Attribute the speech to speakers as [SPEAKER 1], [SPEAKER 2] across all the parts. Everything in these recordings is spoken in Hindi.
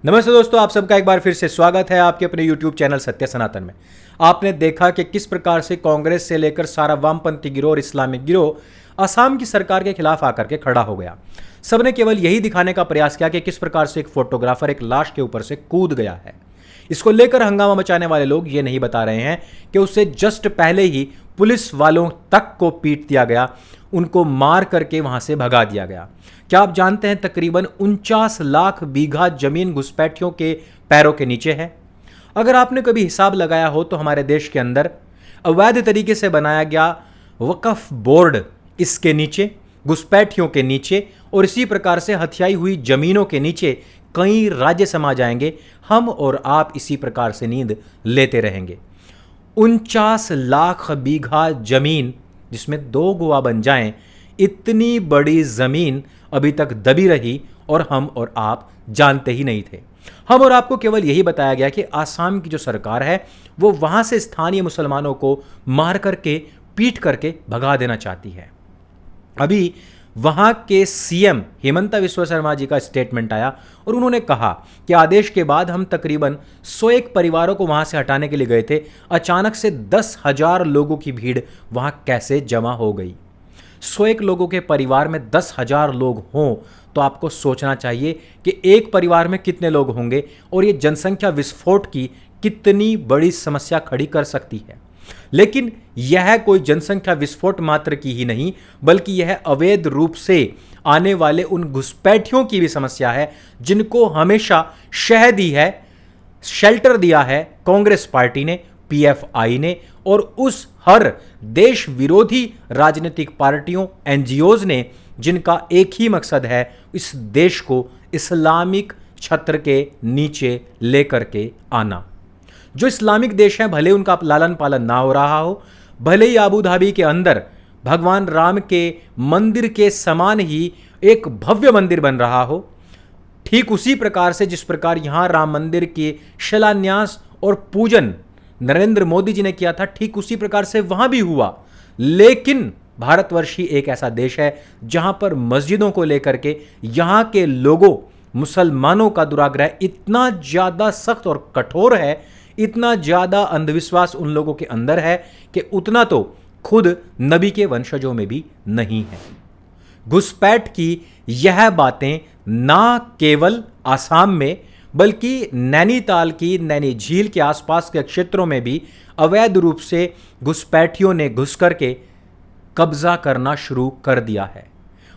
[SPEAKER 1] नमस्ते दोस्तों, आप सबका एक बार फिर से स्वागत है आपके अपने YouTube चैनल सत्य सनातन में। आपने देखा कि किस प्रकार से कांग्रेस से लेकर सारा वामपंथी गिरोह और इस्लामिक गिरोह असम की सरकार के खिलाफ आकर के खड़ा हो गया। सबने केवल यही दिखाने का प्रयास किया कि किस प्रकार से एक फोटोग्राफर एक लाश के ऊपर से कूद गया है। इसको लेकर हंगामा मचाने वाले लोग ये नहीं बता रहे हैं कि उससे जस्ट पहले ही पुलिस वालों तक को पीट दिया गया, उनको मार करके वहां से भगा दिया गया। क्या आप जानते हैं तकरीबन 49 लाख बीघा जमीन घुसपैठियों के पैरों के नीचे है। अगर आपने कभी हिसाब लगाया हो तो हमारे देश के अंदर अवैध तरीके से बनाया गया वक्फ बोर्ड इसके नीचे, घुसपैठियों के नीचे और इसी प्रकार से हथियाई हुई जमीनों के नीचे कई राज्य समा जाएंगे। हम और आप इसी प्रकार से नींद लेते रहेंगे। 49 लाख बीघा जमीन जिसमें 2 गोवा बन जाएं, इतनी बड़ी जमीन अभी तक दबी रही और हम और आप जानते ही नहीं थे। हम और आपको केवल यही बताया गया कि आसाम की जो सरकार है वो वहां से स्थानीय मुसलमानों को मार करके पीट करके भगा देना चाहती है। अभी वहां के सीएम हेमंत बिस्वा शर्मा जी का स्टेटमेंट आया और उन्होंने कहा कि आदेश के बाद हम तकरीबन 101 परिवारों को वहां से हटाने के लिए गए थे। अचानक से 10,000 लोगों की भीड़ वहां कैसे जमा हो गई। 101 लोगों के परिवार में 10,000 लोग हों तो आपको सोचना चाहिए कि एक परिवार में कितने लोग होंगे और ये जनसंख्या विस्फोट की कितनी बड़ी समस्या खड़ी कर सकती है। लेकिन यह कोई जनसंख्या विस्फोट मात्र की ही नहीं, बल्कि यह अवैध रूप से आने वाले उन घुसपैठियों की भी समस्या है जिनको हमेशा शह दी है, शेल्टर दिया है कांग्रेस पार्टी ने, पीएफआई ने और उस हर देश विरोधी राजनीतिक पार्टियों, एनजीओज ने, जिनका एक ही मकसद है इस देश को इस्लामिक छत्र के नीचे लेकर के आना। जो इस्लामिक देश हैं, भले उनका लालन पालन ना हो रहा हो, भले ही आबू धाबी के अंदर भगवान राम के मंदिर के समान ही एक भव्य मंदिर बन रहा हो, ठीक उसी प्रकार से जिस प्रकार यहां राम मंदिर के शिलान्यास और पूजन नरेंद्र मोदी जी ने किया था, ठीक उसी प्रकार से वहां भी हुआ। लेकिन भारतवर्ष ही एक ऐसा देश है जहां पर मस्जिदों को लेकर के यहां के लोगों, मुसलमानों का दुराग्रह इतना ज्यादा सख्त और कठोर है, इतना ज्यादा अंधविश्वास उन लोगों के अंदर है कि उतना तो खुद नबी के वंशजों में भी नहीं है। घुसपैठ की यह बातें ना केवल आसाम में बल्कि नैनीताल की नैनी झील के आसपास के क्षेत्रों में भी अवैध रूप से घुसपैठियों ने घुस करके कब्जा करना शुरू कर दिया है।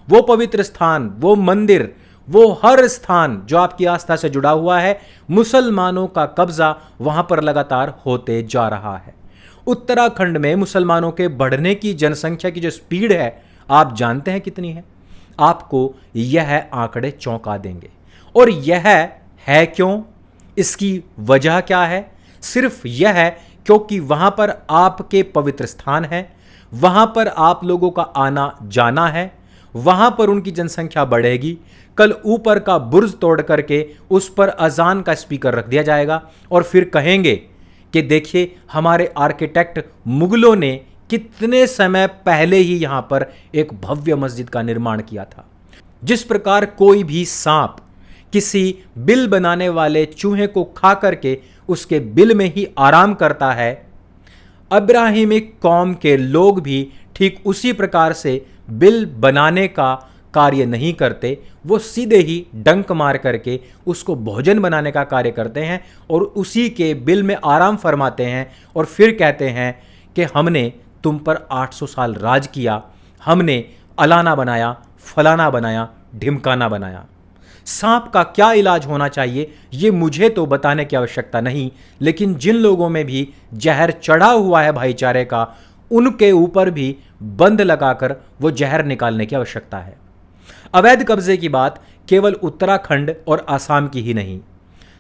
[SPEAKER 1] वो पवित्र स्थान, वो मंदिर, वो हर स्थान जो आपकी आस्था से जुड़ा हुआ है, मुसलमानों का कब्जा वहां पर लगातार होते जा रहा है। उत्तराखंड में मुसलमानों के बढ़ने की जनसंख्या की जो स्पीड है, आप जानते हैं कितनी है? आपको यह आंकड़े चौंका देंगे। और यह है क्यों? इसकी वजह क्या है? सिर्फ यह है क्योंकि वहां पर आपके पवित्र स्थान है, वहां पर आप लोगों का आना जाना है, वहां पर उनकी जनसंख्या बढ़ेगी। कल ऊपर का बुर्ज तोड़ करके उस पर अजान का स्पीकर रख दिया जाएगा और फिर कहेंगे कि देखिए हमारे आर्किटेक्ट मुगलों ने कितने समय पहले ही यहां पर एक भव्य मस्जिद का निर्माण किया था। जिस प्रकार कोई भी सांप किसी बिल बनाने वाले चूहे को खा करके उसके बिल में ही आराम करता है, अब्राहिमिक कौम के लोग भी ठीक उसी प्रकार से बिल बनाने का कार्य नहीं करते। वो सीधे ही डंक मार करके उसको भोजन बनाने का कार्य करते हैं और उसी के बिल में आराम फरमाते हैं और फिर कहते हैं कि हमने तुम पर 800 साल राज किया, हमने अलाना बनाया, फलाना बनाया, ढिमकाना बनाया। सांप का क्या इलाज होना चाहिए ये मुझे तो बताने की आवश्यकता नहीं, लेकिन जिन लोगों में भी जहर चढ़ा हुआ है भाईचारे का, उनके ऊपर भी बंद लगाकर वो जहर निकालने की आवश्यकता है। अवैध कब्जे की बात केवल उत्तराखंड और आसाम की ही नहीं,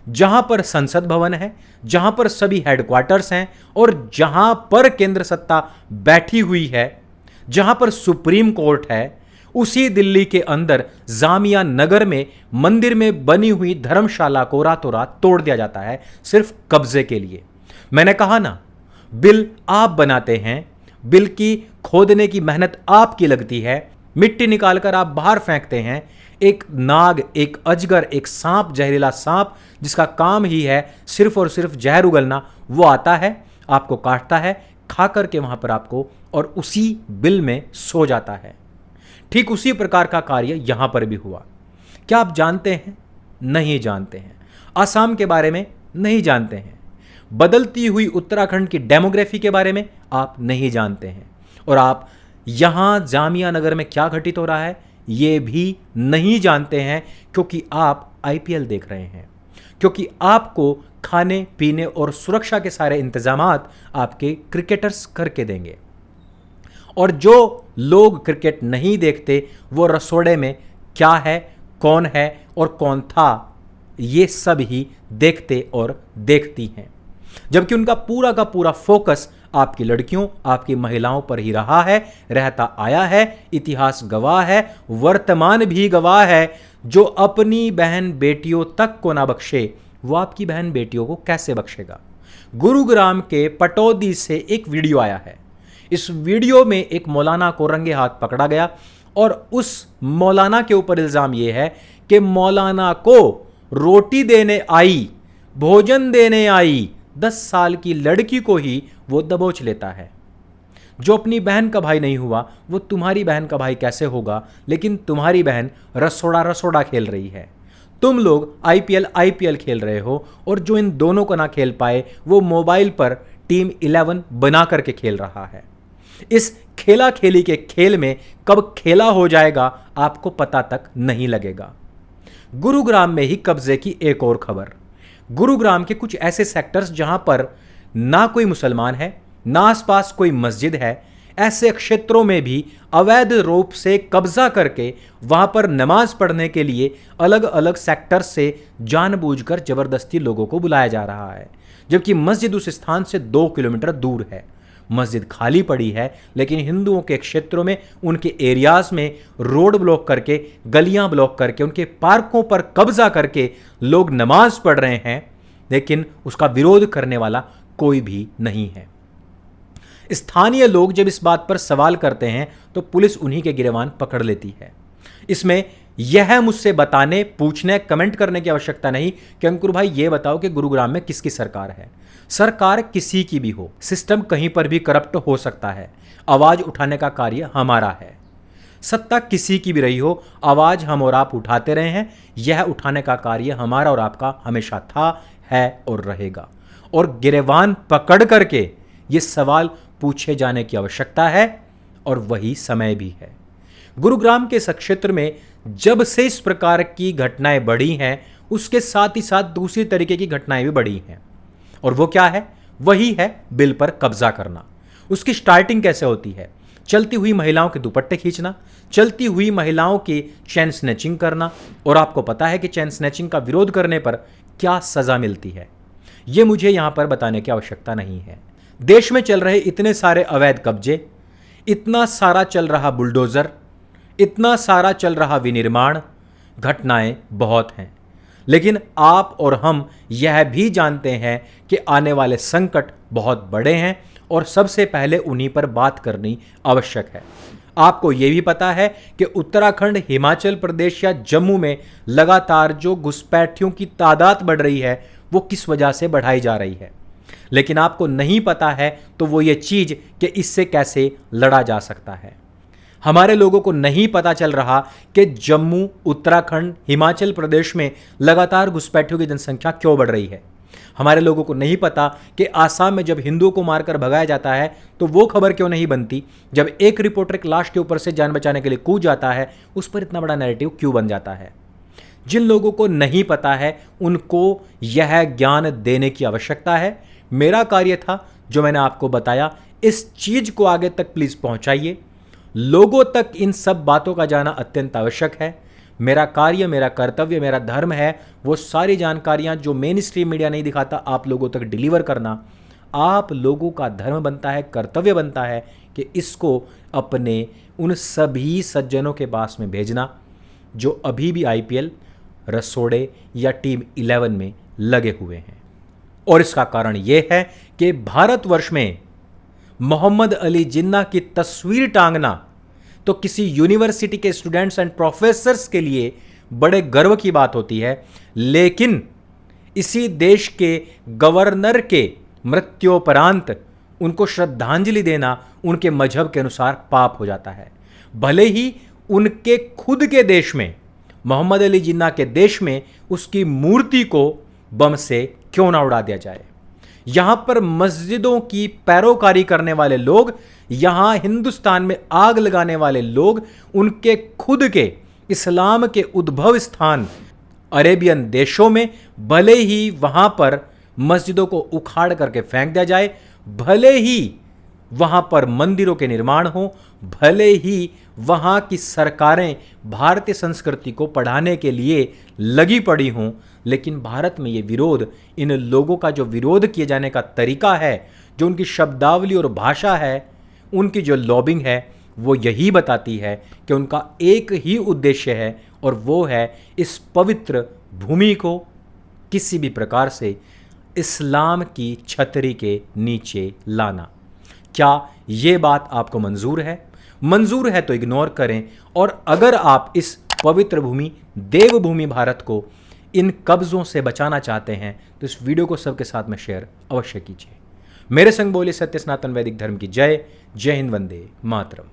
[SPEAKER 1] जहां पर संसद भवन है, जहां पर सभी हेडक्वार्टर्स हैं और जहां पर केंद्र सत्ता बैठी हुई है, जहां पर सुप्रीम कोर्ट है, उसी दिल्ली के अंदर जामिया नगर में मंदिर में बनी हुई धर्मशाला को रातों रात तोड़ दिया जाता है सिर्फ कब्जे के लिए। मैंने कहा ना, बिल आप बनाते हैं, बिल की खोदने की मेहनत आपकी लगती है, मिट्टी निकालकर आप बाहर फेंकते हैं, एक नाग, एक अजगर, एक सांप, जहरीला सांप जिसका काम ही है सिर्फ और सिर्फ जहर उगलना, वो आता है, आपको काटता है, खा करके वहां पर आपको और उसी बिल में सो जाता है। ठीक उसी प्रकार का कार्य यहां पर भी हुआ। क्या आप जानते हैं? नहीं जानते हैं। असम के बारे में नहीं जानते हैं। बदलती हुई उत्तराखंड की डेमोग्राफी के बारे में आप नहीं जानते हैं। और आप यहां जामिया नगर में क्या घटित हो रहा है ये भी नहीं जानते हैं, क्योंकि आप आईपीएल देख रहे हैं, क्योंकि आपको खाने पीने और सुरक्षा के सारे इंतजामात आपके क्रिकेटर्स करके देंगे। और जो लोग क्रिकेट नहीं देखते वो रसोड़े में क्या है, कौन है और कौन था, ये सब ही देखते और देखती हैं, जबकि उनका पूरा का पूरा फोकस आपकी लड़कियों, आपकी महिलाओं पर ही रहा है, रहता आया है। इतिहास गवाह है, वर्तमान भी गवाह है। जो अपनी बहन बेटियों तक को ना बख्शे वो आपकी बहन बेटियों को कैसे बख्शेगा? गुरुग्राम के पटौदी से एक वीडियो आया है। इस वीडियो में एक मौलाना को रंगे हाथ पकड़ा गया और उस मौलाना के ऊपर इल्जाम यह है कि मौलाना को रोटी देने आई, भोजन देने आई 10 साल की लड़की को ही वो दबोच लेता है। जो अपनी बहन का भाई नहीं हुआ वो तुम्हारी बहन का भाई कैसे होगा? लेकिन तुम्हारी बहन रसोड़ा रसोड़ा खेल रही है, तुम लोग आईपीएल खेल रहे हो, और जो इन दोनों को ना खेल पाए वो मोबाइल पर टीम 11 बना करके खेल रहा है। इस खेला खेली के खेल में कब खेला हो जाएगा आपको पता तक नहीं लगेगा। गुरुग्राम में ही कब्जे की एक और खबर। गुरुग्राम के कुछ ऐसे सेक्टर्स जहां पर ना कोई मुसलमान है, ना आसपास कोई मस्जिद है, ऐसे क्षेत्रों में भी अवैध रूप से कब्जा करके वहां पर नमाज पढ़ने के लिए अलग अलग सेक्टर से जानबूझकर जबरदस्ती लोगों को बुलाया जा रहा है, जबकि मस्जिद उस स्थान से 2 किलोमीटर दूर है। मस्जिद खाली पड़ी है, लेकिन हिंदुओं के क्षेत्रों में, उनके एरियाज में रोड ब्लॉक करके, गलियां ब्लॉक करके, उनके पार्कों पर कब्जा करके लोग नमाज पढ़ रहे हैं, लेकिन उसका विरोध करने वाला कोई भी नहीं है। स्थानीय लोग जब इस बात पर सवाल करते हैं तो पुलिस उन्हीं के गिरेबान पकड़ लेती है। इसमें यह मुझसे बताने, पूछने, कमेंट करने की आवश्यकता नहीं कि अंकुर भाई ये बताओ कि गुरुग्राम में किसकी सरकार है। सरकार किसी की भी हो, सिस्टम कहीं पर भी करप्ट हो सकता है। आवाज उठाने का कार्य हमारा है। सत्ता किसी की भी रही हो, आवाज हम और आप उठाते रहे हैं। यह उठाने का कार्य हमारा और आपका हमेशा था, है और रहेगा। और गिरेबान पकड़ करके ये सवाल पूछे जाने की आवश्यकता है, और वही समय भी है। गुरुग्राम के इस क्षेत्र में जब से इस प्रकार की घटनाएं बढ़ी हैं, उसके साथ ही साथ दूसरी तरीके की घटनाएं भी बढ़ी हैं। और वो क्या है? वही है बिल पर कब्जा करना। उसकी स्टार्टिंग कैसे होती है? चलती हुई महिलाओं के दुपट्टे खींचना, चलती हुई महिलाओं की चैन स्नैचिंग करना। और आपको पता है कि चैन स्नैचिंग का विरोध करने पर क्या सजा मिलती है, यह मुझे यहां पर बताने की आवश्यकता नहीं है। देश में चल रहे इतने सारे अवैध कब्जे, इतना सारा चल रहा बुलडोजर, इतना सारा चल रहा विनिर्माण, घटनाएं बहुत हैं, लेकिन आप और हम यह भी जानते हैं कि आने वाले संकट बहुत बड़े हैं और सबसे पहले उन्हीं पर बात करनी आवश्यक है। आपको यह भी पता है कि उत्तराखंड, हिमाचल प्रदेश या जम्मू में लगातार जो घुसपैठियों की तादाद बढ़ रही है वो किस वजह से बढ़ाई जा रही है, लेकिन आपको नहीं पता है तो वो ये चीज कि इससे कैसे लड़ा जा सकता है। हमारे लोगों को नहीं पता चल रहा कि जम्मू, उत्तराखंड, हिमाचल प्रदेश में लगातार घुसपैठियों की जनसंख्या क्यों बढ़ रही है। हमारे लोगों को नहीं पता कि आसाम में जब हिंदुओं को मारकर भगाया जाता है तो वो खबर क्यों नहीं बनती, जब एक रिपोर्टर एक लाश के ऊपर से जान बचाने के लिए कूद जाता है उस पर इतना बड़ा नैरेटिव क्यों बन जाता है। जिन लोगों को नहीं पता है उनको यह ज्ञान देने की आवश्यकता है। मेरा कार्य था जो मैंने आपको बताया, इस चीज को आगे तक प्लीज पहुंचाइए। लोगों तक इन सब बातों का जाना अत्यंत आवश्यक है। मेरा कार्य, मेरा कर्तव्य, मेरा धर्म है वो सारी जानकारियां जो मेन स्ट्रीम मीडिया नहीं दिखाता आप लोगों तक डिलीवर करना। आप लोगों का धर्म बनता है, कर्तव्य बनता है कि इसको अपने उन सभी सज्जनों के पास में भेजना जो अभी भी आईपीएल, रसोड़े या टीम 11 में लगे हुए हैं। और इसका कारण यह है कि भारतवर्ष में मोहम्मद अली जिन्ना की तस्वीर टांगना तो किसी यूनिवर्सिटी के स्टूडेंट्स एंड प्रोफेसर्स के लिए बड़े गर्व की बात होती है, लेकिन इसी देश के गवर्नर के मृत्योपरांत उनको श्रद्धांजलि देना उनके मजहब के अनुसार पाप हो जाता है। भले ही उनके खुद के देश में, मोहम्मद अली जिन्ना के देश में, उसकी मूर्ति को बम से क्यों ना उड़ा दिया जाए। यहां पर मस्जिदों की पैरोकारी करने वाले लोग, यहां हिंदुस्तान में आग लगाने वाले लोग, उनके खुद के इस्लाम के उद्भव स्थान अरेबियन देशों में, भले ही वहां पर मस्जिदों को उखाड़ करके फेंक दिया जाए, भले ही वहां पर मंदिरों के निर्माण हो, भले ही वहां की सरकारें भारतीय संस्कृति को पढ़ाने के लिए लगी पड़ी हों, लेकिन भारत में ये विरोध, इन लोगों का जो विरोध किए जाने का तरीका है, जो उनकी शब्दावली और भाषा है, उनकी जो लॉबिंग है, वो यही बताती है कि उनका एक ही उद्देश्य है, और वो है इस पवित्र भूमि को किसी भी प्रकार से इस्लाम की छतरी के नीचे लाना। क्या ये बात आपको मंजूर है? मंजूर है तो इग्नोर करें, और अगर आप इस पवित्र भूमि, देवभूमि भारत को इन कब्जों से बचाना चाहते हैं तो इस वीडियो को सबके साथ में शेयर अवश्य कीजिए। मेरे संग बोले सत्य सनातन वैदिक धर्म की जय। जय हिंद, वंदे मातरम।